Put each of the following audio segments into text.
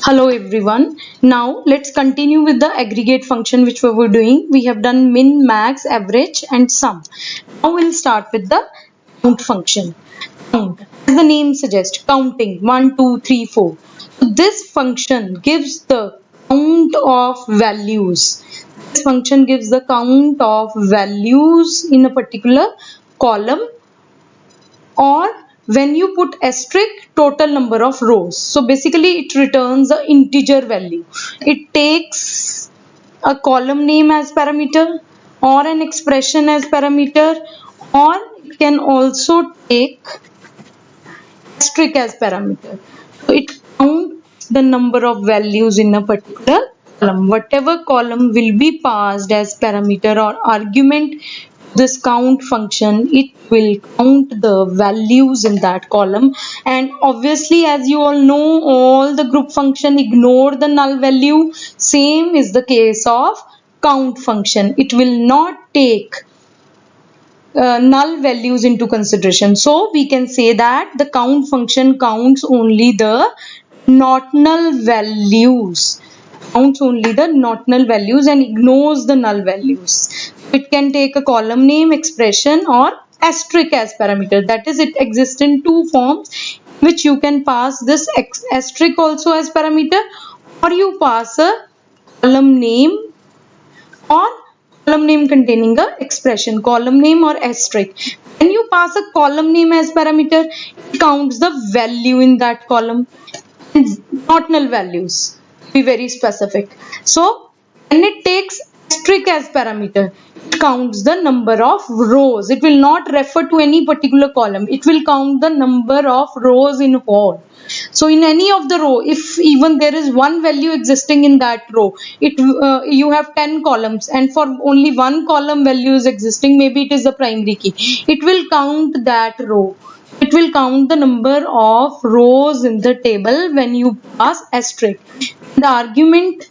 Hello everyone. Now let's continue with the aggregate function which we were doing. We have done min, max, average and sum. Now we'll start with the count function. Count, as the name suggests, counting 1, 2, 3, 4. So this function gives the count of values. This function gives the count of values in a particular column, or when you put asterisk, total number of rows. So basically it returns the integer value. It takes a column name as parameter or an expression as parameter, or it can also take asterisk as parameter. So it counts the number of values in a particular column. Whatever column will be passed as parameter or argument, this count function, it will count the values in that column. And obviously, as you all know, all the group function ignore the null value. Same is the case of count function. It will not take null values into consideration. So we can say that the count function counts only the not null values. Counts only the not null values and ignores the null values. It can take a column name, expression or asterisk as parameter. That is, it exists in two forms, which you can pass this asterisk also as parameter, or you pass a column name or column name containing a expression, column name or asterisk. When you pass a column name as parameter, it counts the value in that column, not null values. Be very specific. So when it takes asterisk as parameter, it counts the number of rows. It will not refer to any particular column. It will count the number of rows in whole. So in any of the row, if even there is one value existing in that row, you have 10 columns, and for only one column value is existing, maybe it is the primary key, it will count that row. It will count the number of rows in the table when you pass asterisk. The argument,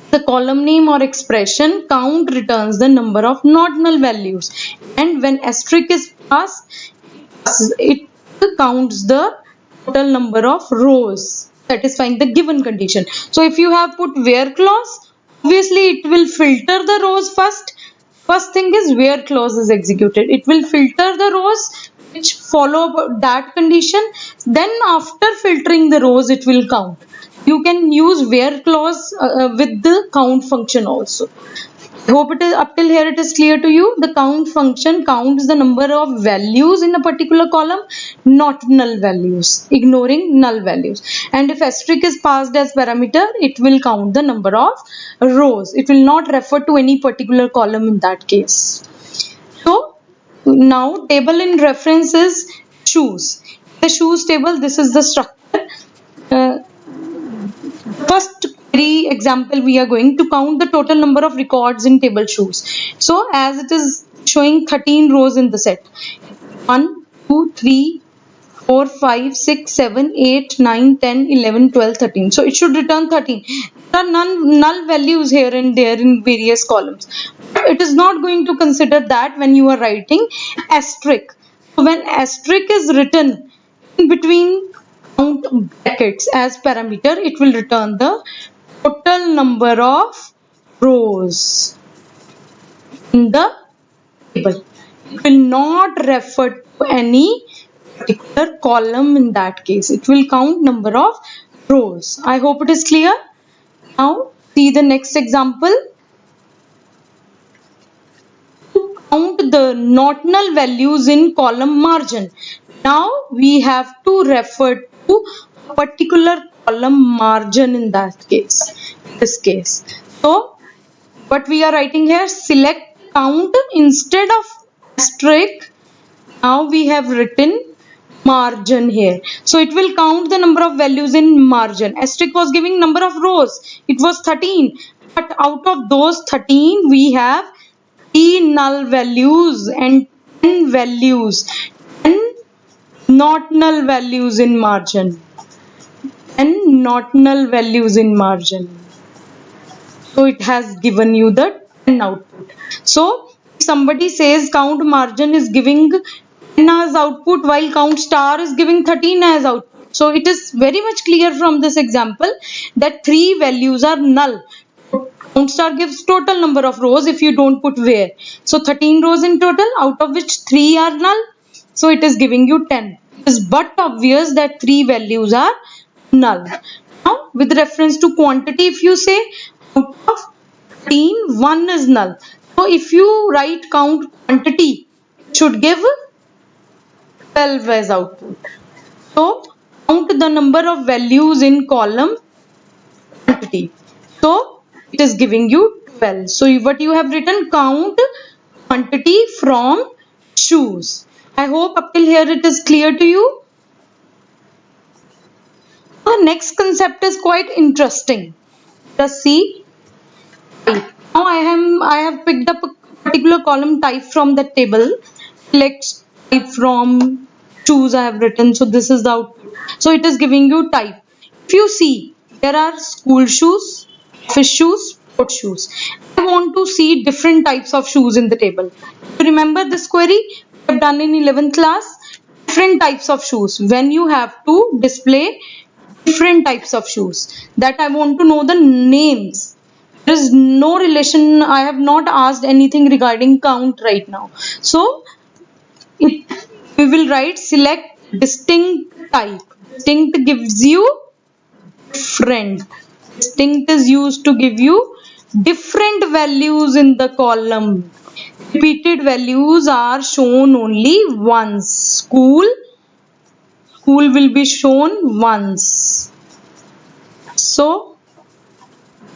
the column name or expression, count returns the number of not null values, and when asterisk is passed, it counts the total number of rows satisfying the given condition. So if you have put where clause, obviously it will filter the rows first. First thing is where clause is executed. It will filter the rows which follow that condition. Then after filtering the rows, it will count. You can use where clause with the count function also. I hope it is up till here it is clear to you. The count function counts the number of values in a particular column, not null values, ignoring null values. And if asterisk is passed as parameter, it will count the number of rows. It will not refer to any particular column in that case. So now table in reference is shoes. The shoes table, this is the structure. First query example, we are going to count the total number of records in table shoes. So as it is showing 13 rows in the set, 1, 2, 3, 4, 5, 6, 7, 8, 9, 10, 11, 12, 13. So it should return 13. There are null values here and there in various columns. It is not going to consider that when you are writing asterisk. So when asterisk is written in between count brackets as parameter, it will return the total number of rows in the table. It will not refer to any particular column in that case. It will count number of rows. I hope it is clear. Now see the next example. To count the not null values in column margin. Now we have to refer to a particular column margin in that case, this case. So what we are writing here, select count instead of asterisk. Now we have written margin here. So it will count the number of values in margin. Asterisk was giving number of rows. It was 13. But out of those 13, we have 3 null values and 10 values. 10 not null values in margin. And not null values in margin. So it has given you the 10 output. So if somebody says count margin is giving 10 as output while count star is giving 13 as output, So it is very much clear from this example that 3 values are null. Count star gives total number of rows if you don't put where. So 13 rows in total, out of which 3 are null. So it is giving you 10. It is but obvious that 3 values are null. Now with reference to quantity, if you say out of 13, 1 is null. So if you write count quantity, it should give 12 as output. So count the number of values in column quantity. So it is giving you 12. So what you have written, count quantity from shoes. I hope up till here it is clear to you. The next concept is quite interesting. Let's see. Now I have picked up a particular column type from the table. Select type from shoes I have written. So this is the output. So it is giving you type. If you see, there are school shoes, office shoes, sports shoes. I want to see different types of shoes in the table. Remember this query we have done in 11th class? Different types of shoes. When you have to display different types of shoes, that I want to know the names. There is no relation. I have not asked anything regarding count right now. So we will write select distinct type. Distinct gives you different. Distinct is used to give you different values in the column. Repeated values are shown only once. School will be shown once. So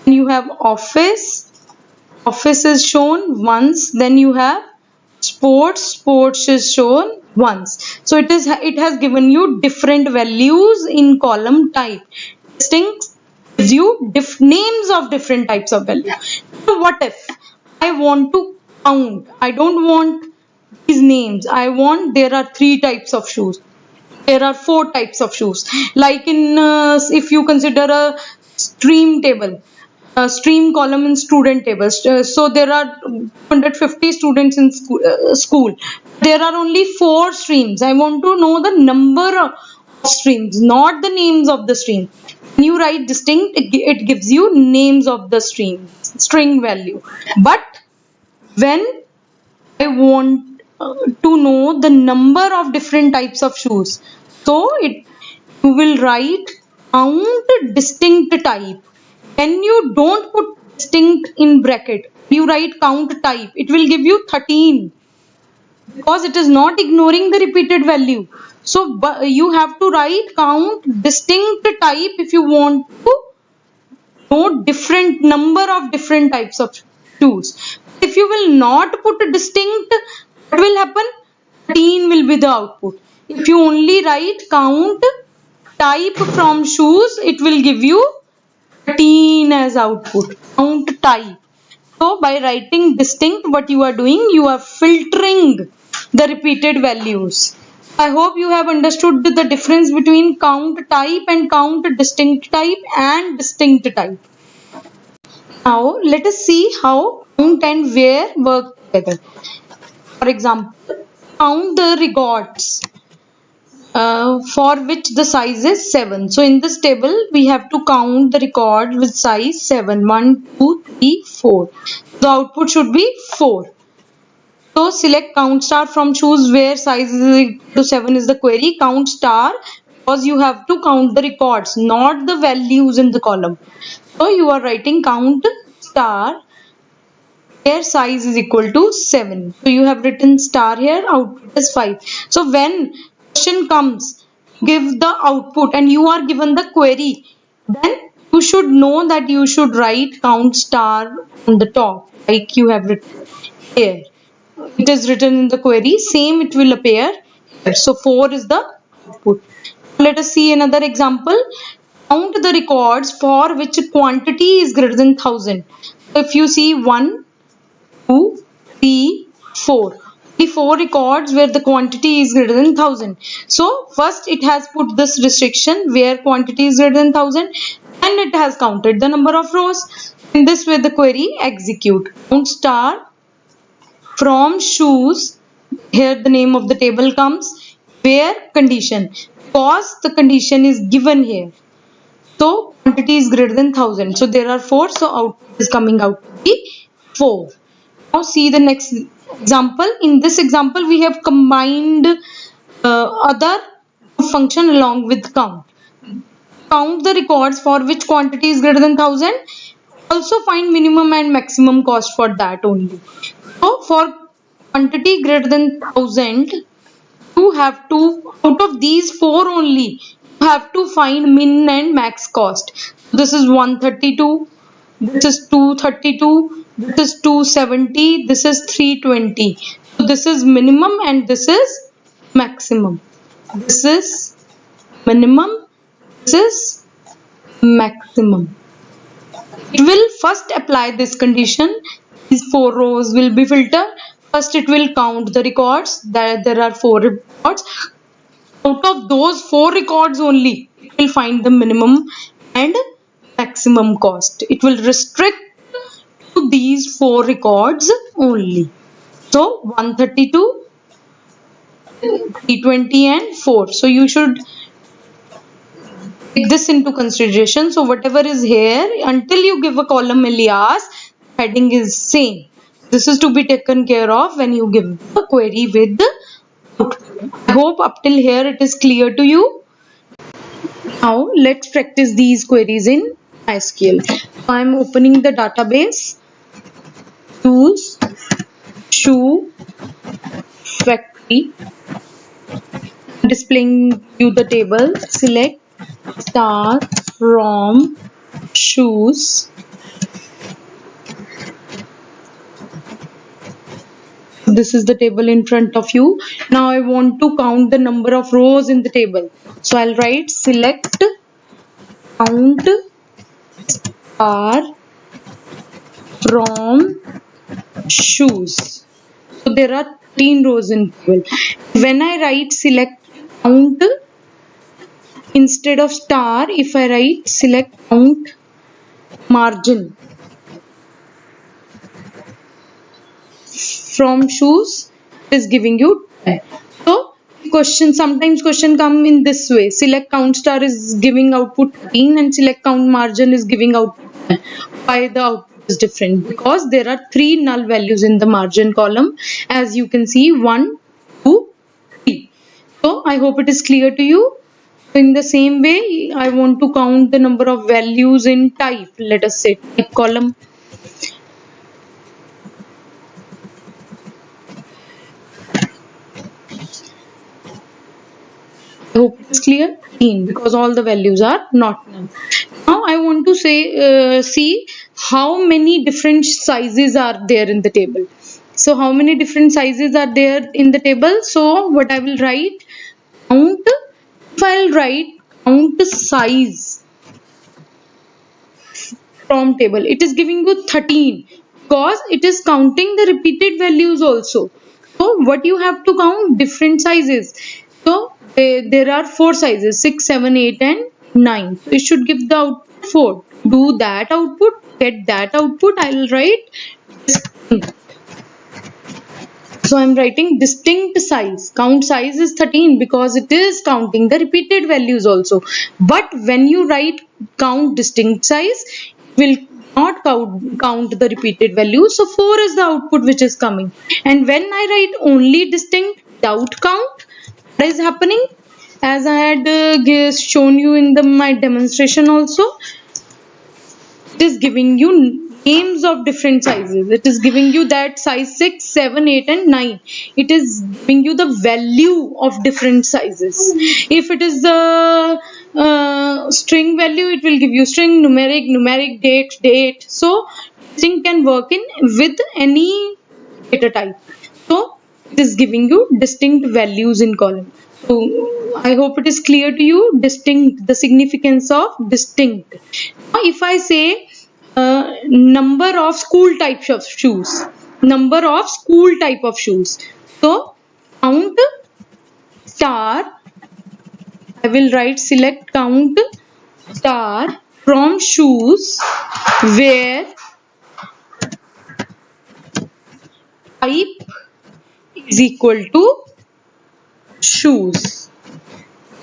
when you have office is shown once. Then you have sports is shown once. So it has given you different values in column type. Distinct gives you names of different types of value. So what if I want to count? I don't want these names. I want there are 3 types of shoes. There are 4 types of shoes. Like in if you consider a stream table, a stream column in student tables. So there are 150 students in school. There are only 4 streams. I want to know the number of streams, not the names of the stream. When you write distinct, it gives you names of the streams, string value. But when I want to know the number of different types of shoes, so you will write count distinct type. When you don't put distinct in bracket, you write count type, it will give you 13 because it is not ignoring the repeated value. So you have to write count distinct type if you want to know different number of different types of shoes. If you will not put a distinct, what will happen? 13 will be the output. If you only write count type from shoes, it will give you 13 as output. Count type. So by writing distinct, what you are doing, you are filtering the repeated values. I hope you have understood the difference between count type and count distinct type and distinct type. Now let us see how count and where work together. For example, count the records for which the size is 7. So in this table we have to count the record with size 7. 1, 2, 3, 4. The output should be 4. So select count star from choose where size is equal to 7 is the query. Count star because you have to count the records, not the values in the column. So you are writing count star where size is equal to 7. So you have written star here, output is 5. So when question comes, give the output and you are given the query, then you should know that you should write count star on the top like you have written here. It is written in the query, same it will appear here. So 4 is the output. Let us see another example. Count the records for which quantity is greater than 1000. So if you see 1, 2, 3, 4. The 4 records where the quantity is greater than 1000. So first it has put this restriction where quantity is greater than 1000 and it has counted the number of rows. In this way the query execute. Count star from shoes, here the name of the table comes, where condition. because the condition is given here. So quantity is greater than 1000. So there are 4. So output is coming out to be 4. Now see the next example. In this example, we have combined other function along with count. Count the records for which quantity is greater than 1000. Also find minimum and maximum cost for that only. So for quantity greater than 1000, you have to, out of these 4 only, you have to find min and max cost. This is 132, this is 232, this is 270, this is 320. So this is minimum and this is maximum. This is minimum, this is maximum. It will first apply this condition. These 4 rows will be filtered. First it will count the records. There are 4 records. Out of those 4 records only, it will find the minimum and maximum cost. It will restrict to these 4 records only. So 132, 320 and 4. So you should take this into consideration. So whatever is here, until you give a column alias, heading is same. This is to be taken care of when you give a query with output. I hope up till here it is clear to you. Now let's practice these queries in MySQL. So I am opening the database. Choose shoe factory. Displaying you the table. Select star from shoes. This is the table in front of you. Now I want to count the number of rows in the table. So I'll write select count star from shoes. So there are 13 rows in table. When I write select count, instead of star, if I write select count margin from shoes, it is giving you 10. So sometimes question come in this way. Select count star is giving output 13 and select count margin is giving output 10. Why the output is different? Because there are 3 null values in the margin column. As you can see, 1, 2, 3. So I hope it is clear to you. In the same way, I want to count the number of values in type. Let us say type column. I hope it's clear. Because all the values are not null. Now I want to say see how many different sizes are there in the table. So how many different sizes are there in the table? So what I will write, count. If I'll write count size from table, it is giving you 13 because it is counting the repeated values also. So what you have to count? Different sizes. So there are 4 sizes, 6, 7, 8 and 9. So it should give the output 4. Do that output, get that output. I will write distinct. So I am writing distinct size. Count size is 13 because it is counting the repeated values also. But when you write count distinct size, it will not count the repeated values. So 4 is the output which is coming. And when I write only distinct without count, what is happening? As I had shown you in my demonstration also, it is giving you names of different sizes. It is giving you that size 6, 7, 8 and 9. It is giving you the value of different sizes. If it is the string value, it will give you string, numeric, date. So string can work with any data type. So it is giving you distinct values in column. So I hope it is clear to you. Distinct, the significance of distinct. Now if I say number of school types of shoes, number of school type of shoes, so count star, I will write select count star from shoes where type is equal to shoes.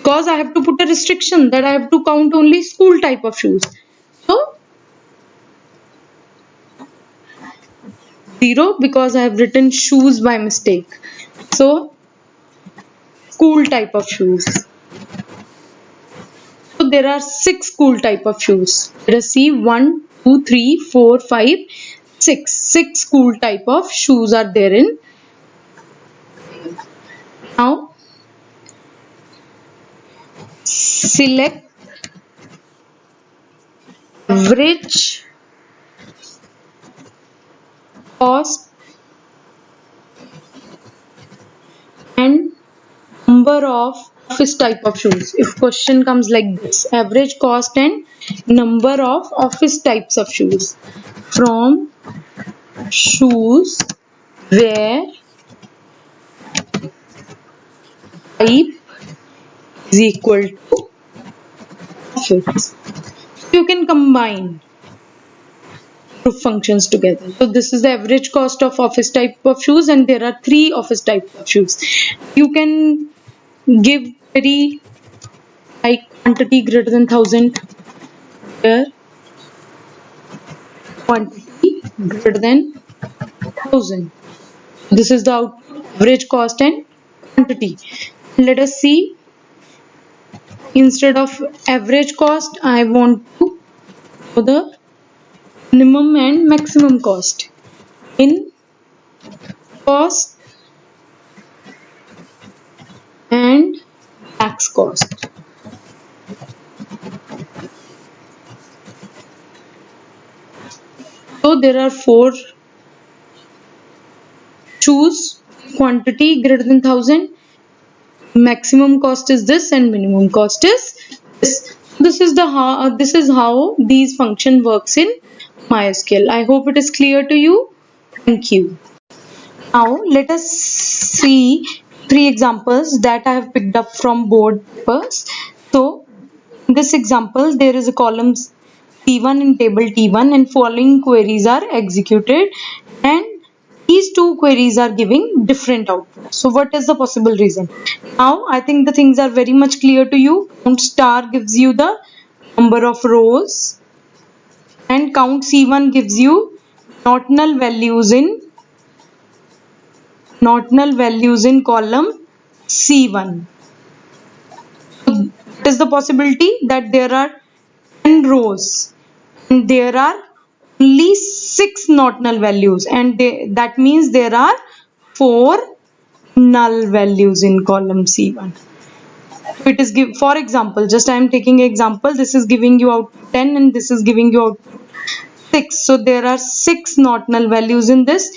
because I have to put a restriction that I have to count only school type of shoes. So 0 because I have written shoes by mistake. So school type of shoes. So there are 6 school type of shoes. Let us see 1, 2, 3, 4, 5, 6. 6 school type of shoes are there in. Now select average cost and number of office type of shoes. If question comes like this, average cost and number of office types of shoes. From shoes where type is equal to office. You can combine group functions together. So this is the average cost of office type of shoes, and there are 3 office type of shoes. You can give very like quantity greater than 1000, here quantity greater than 1000. This is the average cost and quantity. Let us see, instead of average cost I want to know the minimum and maximum cost. In cost and max cost. So there are 4 shoes, quantity greater than 1000, maximum cost is this and minimum cost is this. This is how these function works in MySQL. I hope it is clear to you. Thank you. Now let us see 3 examples that I have picked up from board papers. So in this example there is a column T1 in table T1 and following queries are executed, and these 2 queries are giving different outputs. So what is the possible reason? Now I think the things are very much clear to you. Count star gives you the number of rows and count C1 gives you not null values in column C1. So what is the possibility? That there are 10 rows and there are only 6 not null values, and that means there are 4 null values in column C1. So it is for example, just I am taking an example, this is giving you out 10 and this is giving you out 6. So there are 6 not null values in this,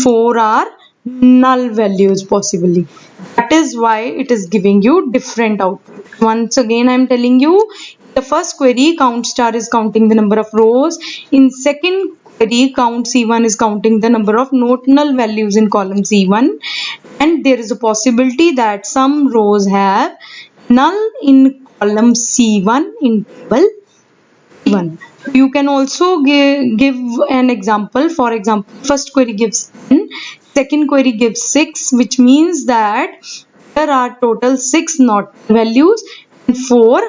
4 are null values possibly. That is why it is giving you different output. Once again I am telling you, the first query count star is counting the number of rows. In second query count C1 is counting the number of not null values in column C1, and there is a possibility that some rows have null in column C1 in table C1. You can also give an example. For example, first query gives 10, second query gives 6, which means that there are total 6 not values and 4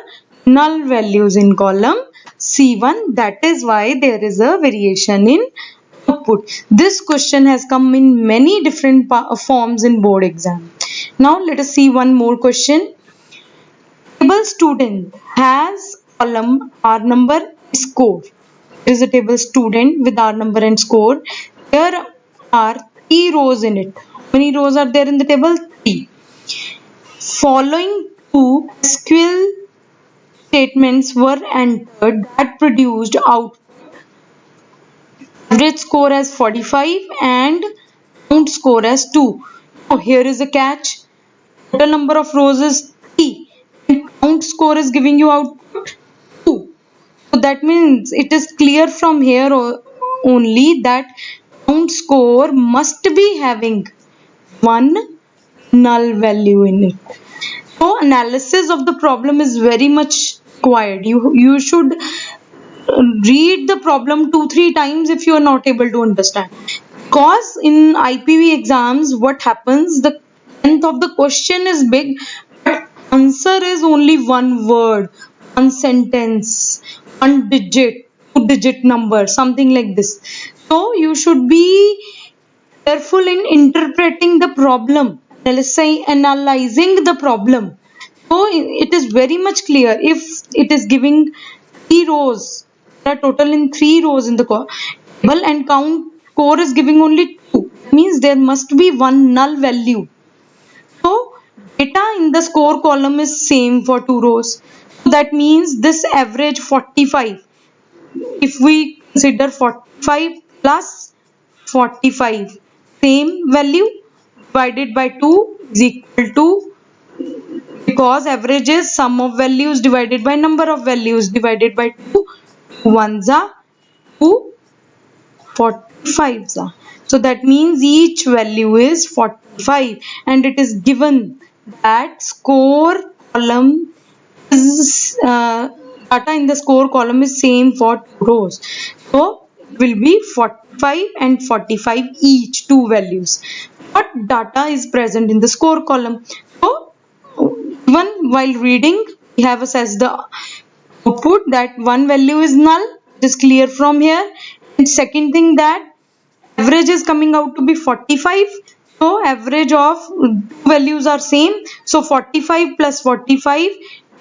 null values in column C1. That is why there is a variation in output. This question has come in many different forms in board exam. Now let us see one more question. Table student has column R number score. There is a table student with R number and score. There are 3 rows in it. How many rows are there in the table? 3. Following 2 SQL statements were entered that produced output. Average score as 45 and count score as 2. Now here is a catch. Total number of rows is 3 and count score is giving you output 2. So that means it is clear from here only that count score must be having one null value in it. So analysis of the problem is very much required. You should read the problem 2-3 times if you are not able to understand. Because in IPV exams what happens, the length of the question is big, but Answer is only one word, one sentence, one digit, two-digit number, something like this. So you should be careful in interpreting the problem, analyzing the problem. So it is very much clear. If it is giving three rows, there are total in three rows in the table, and count score is giving only two, means there must be one null value. So data in the score column is same for two rows. So that means this average 45. If we consider 45 plus 45, same value divided by 2 is equal to, because average is sum of values divided by number of values divided by 2, 1s are 2, 45s are. So that means each value is 45, and it is given that score column is data in the score column is same for two rows. So it will be 45 and 45 each, two values. What data is present in the score column? So even while reading, we have assessed the output that one value is null. It is clear from here. And second thing, that average is coming out to be 45. So average of two values are same. So 45 plus 45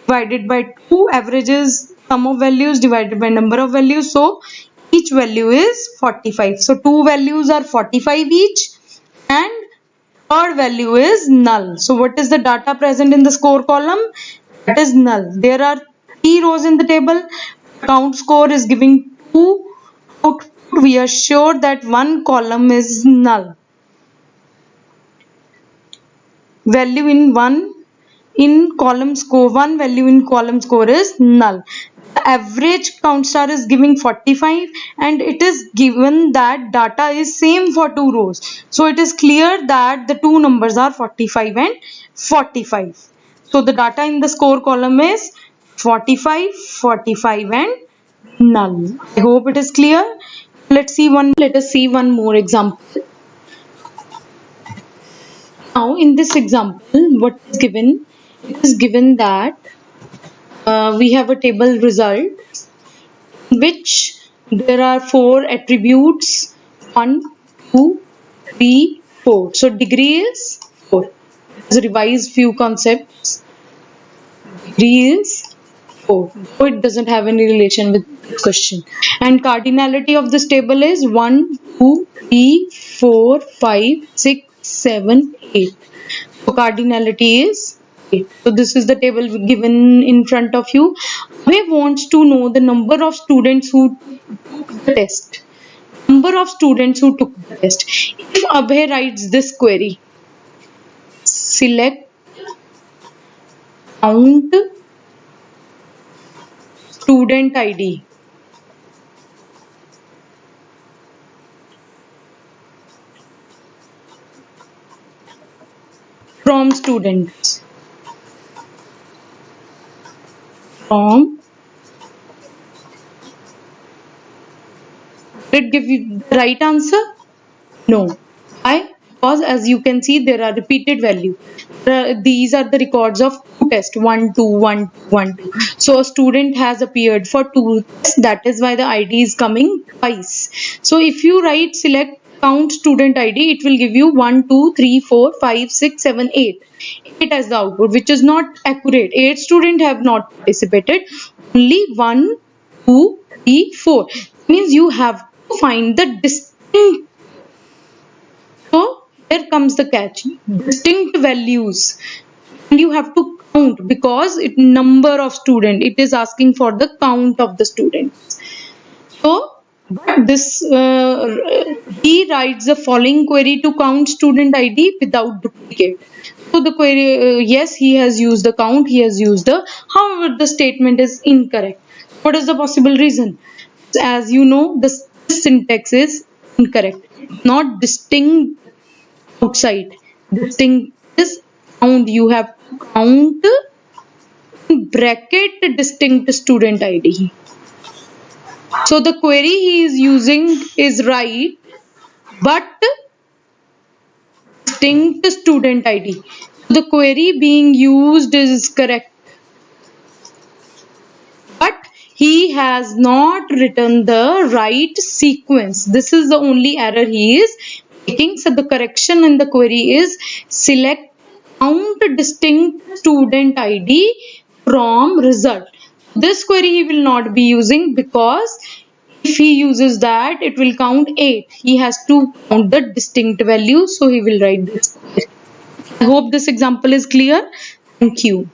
divided by 2, average is sum of values divided by number of values. So each value is 45. So two values are 45 each, and third value is null. So what is the data present in the score column? That is null. There are three rows in the table. Count score is giving 2 output. We are sure that one column is null. Value in column score, one value in column score is null. The average count star is giving 45, and it is given that data is same for two rows. So it is clear that the two numbers are 45 and 45. So the data in the score column is 45, 45 and null. I hope it is clear. Let us see one more example. Now in this example, what is given? It is given that we have a table result in which there are four attributes: 1, 2, 3, 4. So degree is 4. Let's revise few concepts. Degree is 4. So it doesn't have any relation with this question. And cardinality of this table is 1, 2, 3, 4, 5, 6, 7, 8. So cardinality is 8. So this is the table given in front of you. Abhay wants to know the number of students who took the test. Number of students who took the test. If Abhay writes this query, select count student ID. From students. From. Did it give you the right answer? No. Why? Because as you can see, there are repeated value. These are the records of two tests, 1, 2, 1, 1, 2. So a student has appeared for two tests. That is why the ID is coming twice. So if you write select count student ID, it will give you 1, 2, 3, 4, 5, 6, 7, 8. 8 as the output, which is not accurate. 8 students have not participated. Only 1, 2, 3, 4. Means you have to find the distinct. So here comes the catch. Distinct values. And you have to count, because it number of student. It is asking for the count of the students. So but this he writes the following query to count student ID without duplicate. So the query, yes, he has used the count, he has used the, however the statement is incorrect. What is the possible reason? As you know, the syntax is incorrect. Not distinct outside. Distinct is count. You have to count in bracket distinct student ID. So the query he is using is right, but distinct student ID. The query being used is correct, but he has not written the right sequence. This is the only error he is making. So the correction in the query is select count distinct student ID from result. This query he will not be using, because if he uses that, it will count 8. He has to count the distinct values, so he will write this. I hope this example is clear. Thank you.